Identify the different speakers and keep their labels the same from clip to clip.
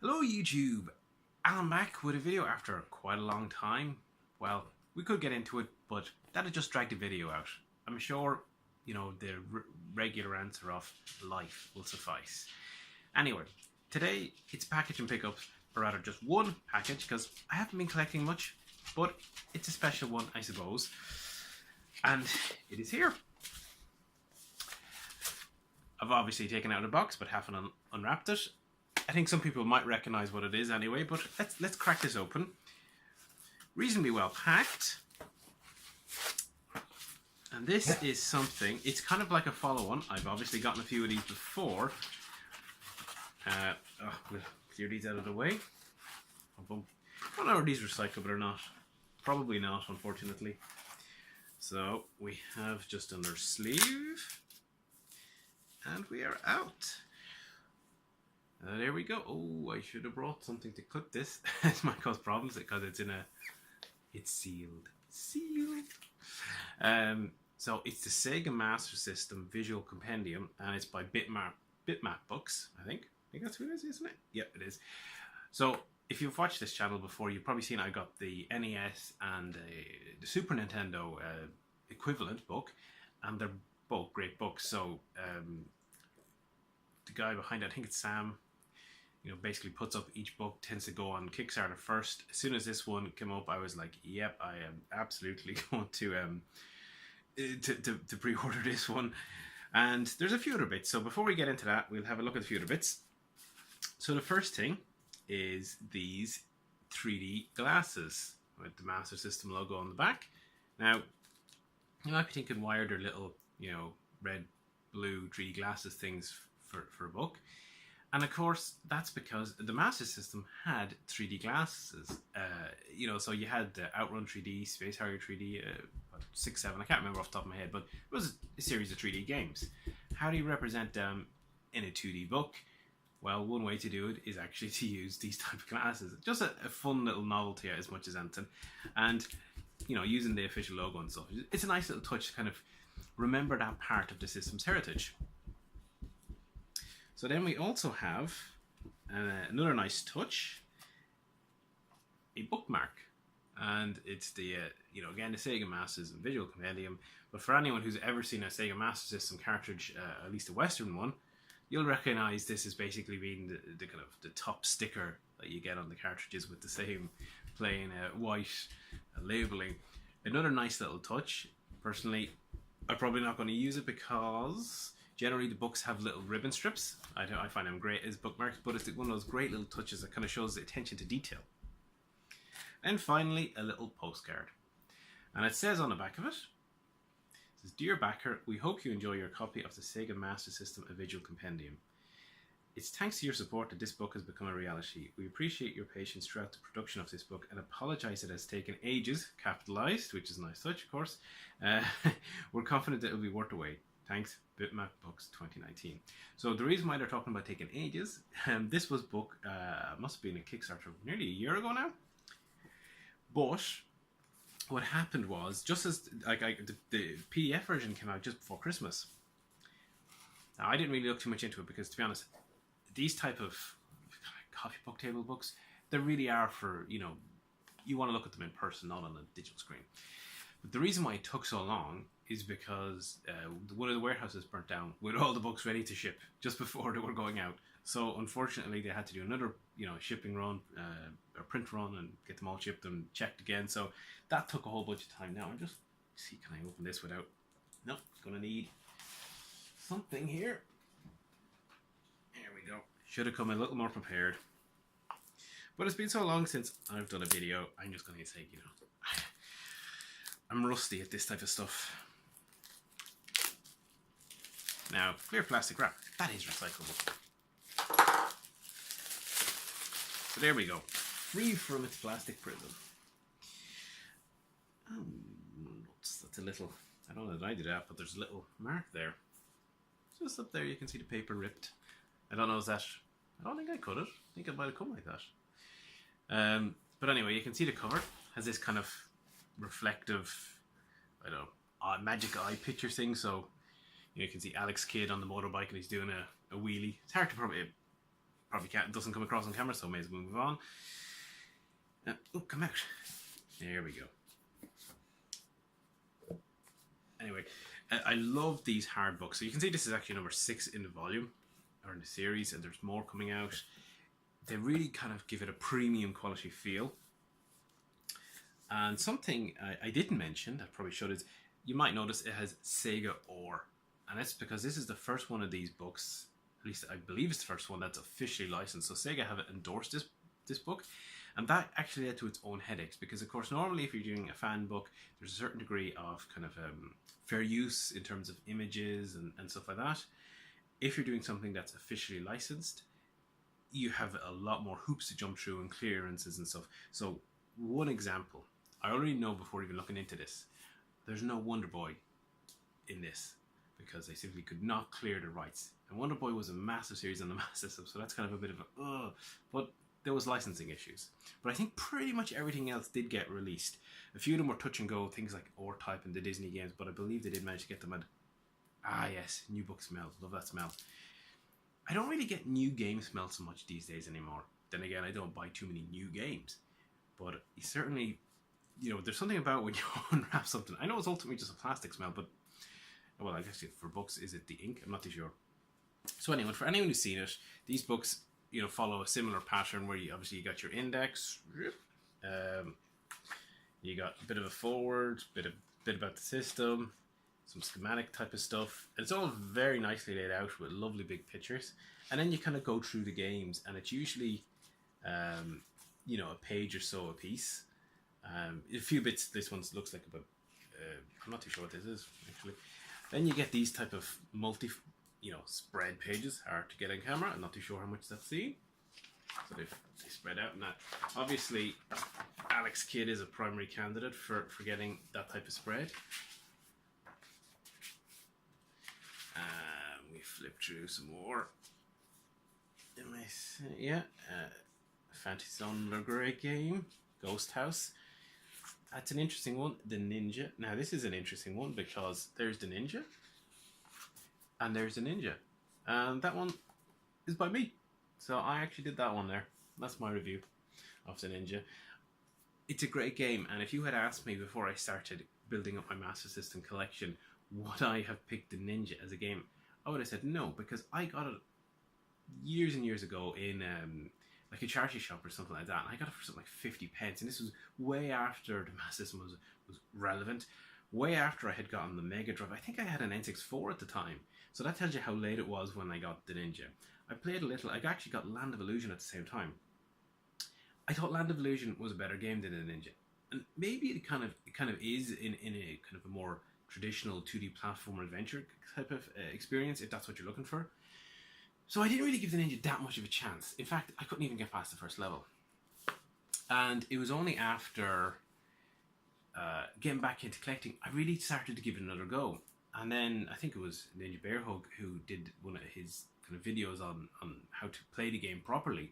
Speaker 1: Hello YouTube, I'm back with a video after quite a long time. Well, we could get into it, but that'd just drag the video out. I'm sure, the regular answer of life will suffice. Anyway, today it's package and pickups, or rather just one package, because I haven't been collecting much, but it's a special one, I suppose. And it is here. I've obviously taken it out of the box, but haven't unwrapped it. I think some people might recognize what it is anyway, but let's crack this open. Reasonably well packed. And this is something, it's kind of like a follow-on. I've obviously gotten a few of these before. We'll clear these out of the way. I don't know if these are recyclable or not. Probably not, unfortunately. So we have just another sleeve. And we are out. There we go. Oh, I should have brought something to clip this. This might cause problems because it's sealed. Sealed. So it's the Sega Master System Visual Compendium, and it's by Bitmap Books, I think. I think that's who it is, isn't it? Yep, it is. So if you've watched this channel before, you've probably seen I got the NES and the Super Nintendo equivalent book, and they're both great books. So the guy behind it, I think it's Sam, basically puts up each book, tends to go on Kickstarter first. As soon as this one came up, I was like, yep, I am absolutely going to pre-order this one. And there's a few other bits. So before we get into that, we'll have a look at a few other bits. So the first thing is these 3D glasses with the Master System logo on the back. Now, you might be thinking, why are there little, red, blue 3D glasses things for a book? And of course, that's because the Master System had 3D glasses. So you had Outrun 3D, Space Harrier 3D, 6, 7, I can't remember off the top of my head, but it was a series of 3D games. How do you represent them in a 2D book? Well, one way to do it is actually to use these type of glasses. Just a fun little novelty as much as anything. And, using the official logo and stuff. It's a nice little touch to kind of remember that part of the system's heritage. So then we also have another nice touch, a bookmark. And it's the, again, the Sega Master System Visual Compendium. But for anyone who's ever seen a Sega Master System cartridge, at least a Western one, you'll recognize this as basically being the kind of the top sticker that you get on the cartridges with the same plain white labeling. Another nice little touch. Personally, I'm probably not going to use it because generally the books have little ribbon strips. I find them great as bookmarks, but it's one of those great little touches that kind of shows the attention to detail. And finally, a little postcard. And it says on the back of it, says, "Dear backer, we hope you enjoy your copy of the Sega Master System A Visual Compendium. It's thanks to your support that this book has become a reality. We appreciate your patience throughout the production of this book and apologise it has taken ages," capitalised, which is a nice touch, of course. "We're confident that it will be worth the wait. Thanks, Bitmap Books 2019. So the reason why they're talking about taking ages, this was book, must have been a Kickstarter nearly a year ago now. But what happened was, just as the PDF version came out just before Christmas. Now, I didn't really look too much into it because, to be honest, these type of coffee book table books, they really are for, you want to look at them in person, not on a digital screen. But the reason why it took so long is because one of the warehouses burnt down with all the books ready to ship just before they were going out. So unfortunately, they had to do another, shipping run, or print run, and get them all shipped and checked again. So that took a whole bunch of time. Now I'm just see, can I open this without? No, gonna need something here. There we go. Should have come a little more prepared. But it's been so long since I've done a video. I'm just gonna say, I'm rusty at this type of stuff. Now, clear plastic wrap. That is recyclable. So there we go. Free from its plastic prison. Oh, that's a little... I don't know that I did that, but there's a little mark there. Just up there, you can see the paper ripped. I don't know, is that... I don't think I cut it. I think it might have come like that. But anyway, you can see the cover. Has this kind of reflective, I don't know, magic eye picture thing. So you can see Alex Kidd on the motorbike and he's doing a wheelie. It's hard to probably doesn't come across on camera, so may as well move on. Oh, come out. There we go. Anyway, I love these hard books. So you can see this is actually number 6 in the volume, or in the series, and there's more coming out. They really kind of give it a premium quality feel. And something I didn't mention, I probably should, is you might notice it has Sega Or. And that's because this is the first one of these books, at least I believe it's the first one that's officially licensed. So Sega have endorsed this book. And that actually led to its own headaches, because of course normally if you're doing a fan book, there's a certain degree of kind of fair use in terms of images and stuff like that. If you're doing something that's officially licensed, you have a lot more hoops to jump through and clearances and stuff. So one example, I already know before even looking into this, there's no Wonder Boy in this because they simply could not clear the rights. And Wonder Boy was a massive series on the Master System, so that's kind of a bit of a but there was licensing issues. But I think pretty much everything else did get released. A few of them were touch and go, things like Or-Type and the Disney games, but I believe they did manage to get them at... Ah yes, new book smell. Love that smell. I don't really get new game smell so much these days anymore. Then again, I don't buy too many new games. But you certainly, there's something about when you unwrap something. I know it's ultimately just a plastic smell, but... Well, I guess for books, is it the ink? I'm not too sure. So anyway, for anyone who's seen it, these books... follow a similar pattern where you got your index, you got a bit of a forward, bit about the system, some schematic type of stuff. It's all very nicely laid out with lovely big pictures, and then you kind of go through the games, and it's usually a page or so a piece. A few bits. This one looks like about I'm not too sure what this is actually. Then you get these type of spread pages. Hard to get on camera. I'm not too sure how much that's seen. So they spread out, and that obviously Alex Kidd is a primary candidate for getting that type of spread. We flip through some more. Fantasy Zone, another great game. Ghost House. That's an interesting one. The Ninja. Now this is an interesting one because there's the Ninja. And there's a Ninja. And that one is by me. So I actually did that one there. That's my review of the Ninja. It's a great game, and if you had asked me before I started building up my Master System collection, would I have picked the Ninja as a game, I would have said no, because I got it years and years ago in like a charity shop or something like that, and I got it for something like 50 pence, and this was way after the Master System was relevant, way after I had gotten the Mega Drive. I think I had an N64 at the time, so that tells you how late it was when I got the Ninja. I played a little. I actually got Land of Illusion at the same time. I thought Land of Illusion was a better game than the Ninja, and maybe it kind of is in a kind of a more traditional 2D platform adventure type of experience, if that's what you're looking for. So I didn't really give the Ninja that much of a chance. In fact, I couldn't even get past the first level. And it was only after getting back into collecting, I really started to give it another go. And then I think it was Ninja Bearhug who did one of his kind of videos on how to play the game properly.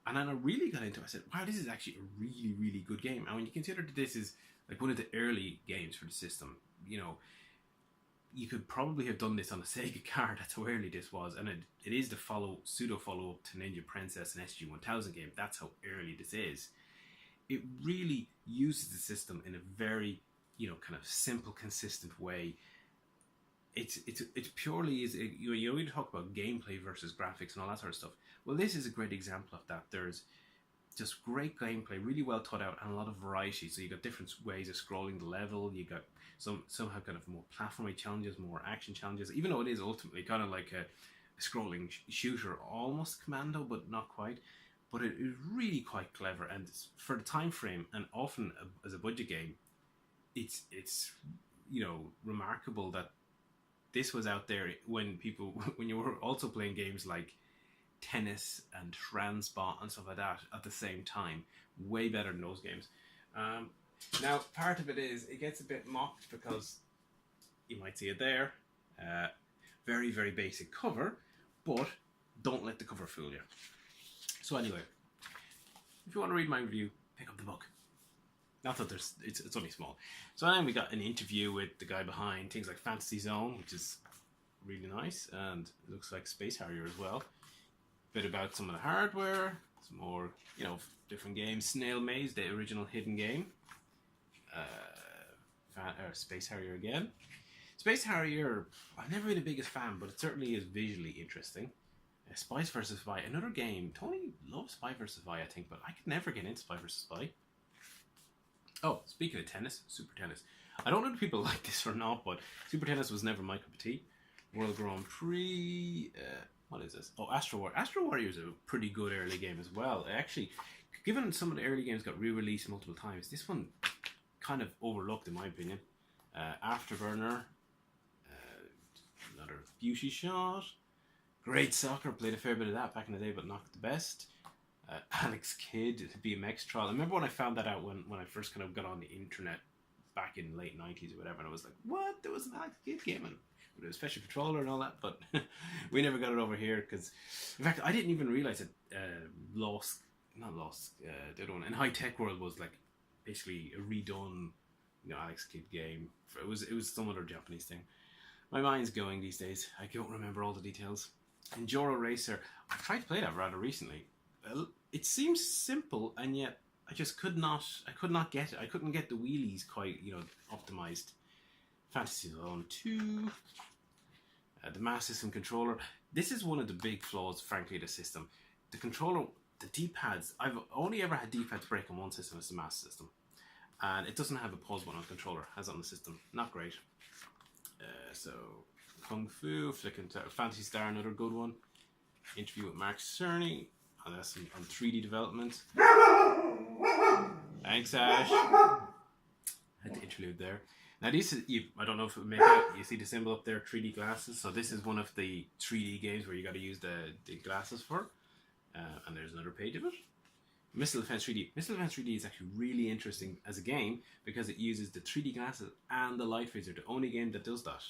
Speaker 1: And then I really got into it. I said, wow, this is actually a really, really good game. And when you consider that this is like one of the early games for the system, you could probably have done this on a Sega card. That's how early this was. And it is the pseudo follow-up to Ninja Princess and SG-1000 game. That's how early this is. It really uses the system in a very, kind of simple, consistent way. It's purely is you talk about gameplay versus graphics and all that sort of stuff. Well, this is a great example of that. There's just great gameplay, really well thought out, and a lot of variety. So you got different ways of scrolling the level. You got somehow kind of more platformy challenges, more action challenges. Even though it is ultimately kind of like a scrolling shooter, almost Commando, but not quite. But it is really quite clever, and for the time frame, and often as a budget game, it's remarkable that this was out there when you were also playing games like Tennis and Transbot and stuff like that at the same time. Way better than those games. Now, part of it is, it gets a bit mocked because you might see it there. Very, very basic cover, but don't let the cover fool you. So anyway, if you want to read my review, pick up the book. Not that it's only small. So then we got an interview with the guy behind things like Fantasy Zone, which is really nice, and it looks like Space Harrier as well. bit about some of the hardware, some more, different games. Snail Maze, the original hidden game. Space Harrier again. Space Harrier, I've never been the biggest fan, but it certainly is visually interesting. Spice vs. Vi, another game. Tony loves Spy vs. Vi, I think, but I could never get into Spy vs. Vi. Oh, speaking of tennis, Super Tennis. I don't know if people like this or not, but Super Tennis was never my cup of tea. World Grand Prix. What is this? Oh, Astro Warrior. Astro Warrior is a pretty good early game as well. Actually, given some of the early games got re-released multiple times, this one kind of overlooked in my opinion. Afterburner. Another beauty shot. Great soccer. Played a fair bit of that back in the day, but not the best. Alex Kidd, BMX trial. I remember when I found that out when I first kind of got on the internet back in the late 90s or whatever, and I was like, what? There was an Alex Kidd game, and with a special controller and all that, but we never got it over here because, in fact, I didn't even realize that the other one in High Tech World was like basically a redone, Alex Kidd game. It was some other Japanese thing. My mind's going these days. I don't remember all the details. Enduro Racer. I tried to play that rather recently. It seems simple, and yet I just could not get it. I couldn't get the wheelies quite, optimized. Fantasy Zone 2. The Master System controller. This is one of the big flaws, frankly, of the system. The controller, the D-pads, I've only ever had D-pads break on one system, it's the Master System. And it doesn't have a pause button on the controller, it has it on the system. Not great. So, Kung Fu, Flicking Fantasy Star, another good one. Interview with Mark Cerny. And that's on 3D development. Thanks, Ash. Had to interlude there. Now these, I don't know if it would make it. You see the symbol up there, 3D glasses. So this is one of the 3D games where you got to use the glasses for. And there's another page of it. Missile Defense 3D. Missile Defense 3D is actually really interesting as a game because it uses the 3D glasses and the light phaser. The only game that does that.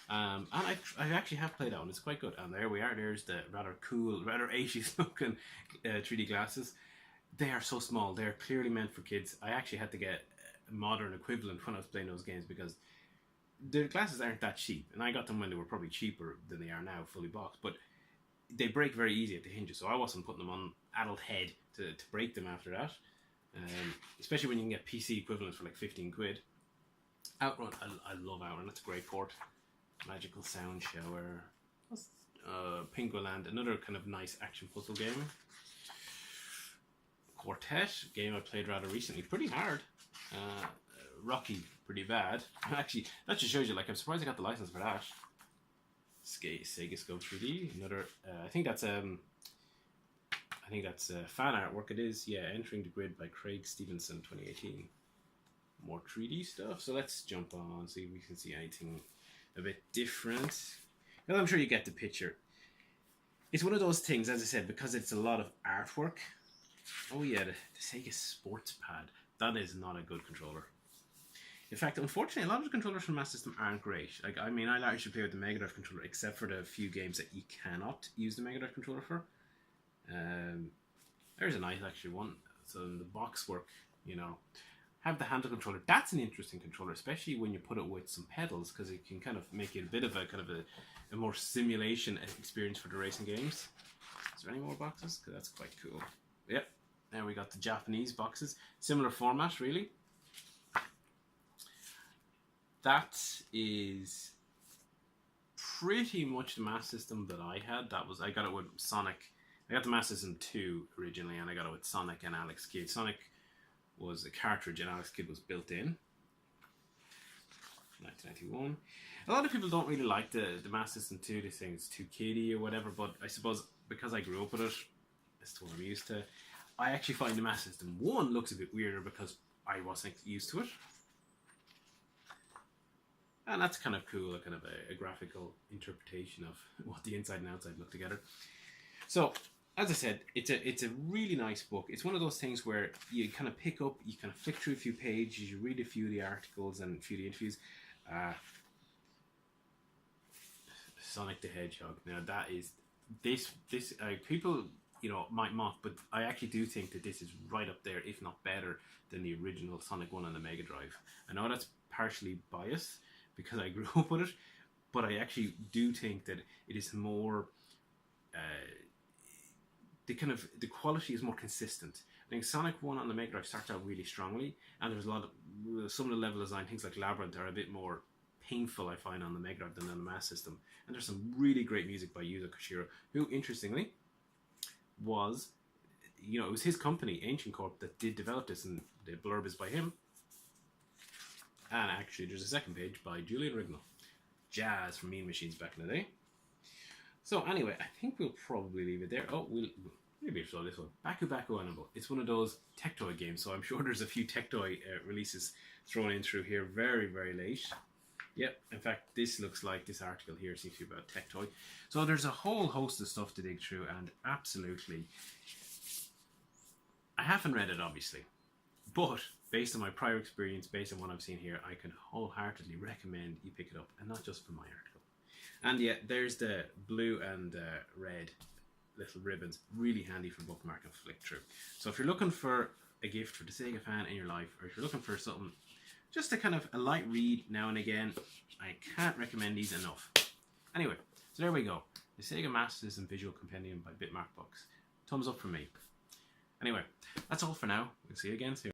Speaker 1: And I actually have played that one. It's quite good. And there we are. There's the rather cool, rather 80s looking 3D glasses. They are so small. They're clearly meant for kids. I actually had to get a modern equivalent when I was playing those games because the glasses aren't that cheap. And I got them when they were probably cheaper than they are now, fully boxed. But they break very easy at the hinges, so I wasn't putting them on adult head to break them after that. Especially when you can get PC equivalents for like 15 quid. Outrun, I love Outrun, that's a great port. Magical Sound Shower. Pingualand, another kind of nice action puzzle game. Quartet, game I played rather recently, pretty hard. Rocky, pretty bad. Actually, that just shows you, like, I'm surprised I got the license for that. Sega Scope 3D, another. I think that's fan artwork. It is, yeah. Entering the Grid by Craig Stevenson, 2018. More 3D stuff. So let's jump on, see if we can see anything a bit different. Well, I'm sure you get the picture. It's one of those things, as I said, because it's a lot of artwork. Oh yeah, the Sega Sports Pad. That is not a good controller. In fact, unfortunately, a lot of the controllers from Master System aren't great. Like, I mean, I actually play with the Mega Drive controller, except for the few games that you cannot use the Mega Drive controller for. There's a nice actually one. So in the box work, have the handle controller. That's an interesting controller, especially when you put it with some pedals, because it can kind of make it a bit of a a more simulation experience for the racing games. Is there any more boxes? Because that's quite cool. Yep. Now we got the Japanese boxes. Similar format, really. That is pretty much the Master System that I had. I got it with Sonic. I got the Master System 2 originally, and I got it with Sonic and Alex Kidd. Sonic was a cartridge, and Alex Kidd was built in. 1991. A lot of people don't really like the Master System 2. They think it's too kiddie or whatever, but I suppose because I grew up with it, that's what I'm used to. I actually find the Master System 1 looks a bit weirder because I wasn't used to it. And that's kind of cool, a kind of a graphical interpretation of what the inside and outside look together. So, as I said, it's a really nice book. It's one of those things where you kind of pick up, you kind of flick through a few pages, you read a few of the articles and a few of the interviews. Sonic the Hedgehog. Now that is this people might mock, but I actually do think that this is right up there, if not better, than the original Sonic 1 on the Mega Drive. I know that's partially biased because I grew up with it, but I actually do think that it is more the quality is more consistent. I think Sonic 1 on the Mega Drive started out really strongly, and there's a lot of some of the level design things like Labyrinth are a bit more painful, I find, on the Mega Drive than on the Mass System. And there's some really great music by Yuzo Koshiro, who, interestingly, was, it was his company, Ancient Corp, that did develop this, and the blurb is by him. And actually, there's a second page by Julian Rignall. Jazz from Mean Machines back in the day. So anyway, I think we'll probably leave it there. Oh, maybe show this one. Baku Animal. It's one of those tech toy games, so I'm sure there's a few tech toy releases thrown in through here very, very late. Yep, in fact, this looks like this article here seems to be about tech toy. So there's a whole host of stuff to dig through, and absolutely, I haven't read it, obviously, but based on my prior experience, based on what I've seen here, I can wholeheartedly recommend you pick it up, and not just for my article. And yeah, there's the blue and red little ribbons, really handy for bookmark and flick through. So if you're looking for a gift for the Sega fan in your life, or if you're looking for something just a kind of a light read now and again, I can't recommend these enough. Anyway, so there we go. The Sega Master System Visual Compendium by Bitmap Books. Thumbs up from me. Anyway, that's all for now. We'll see you again soon.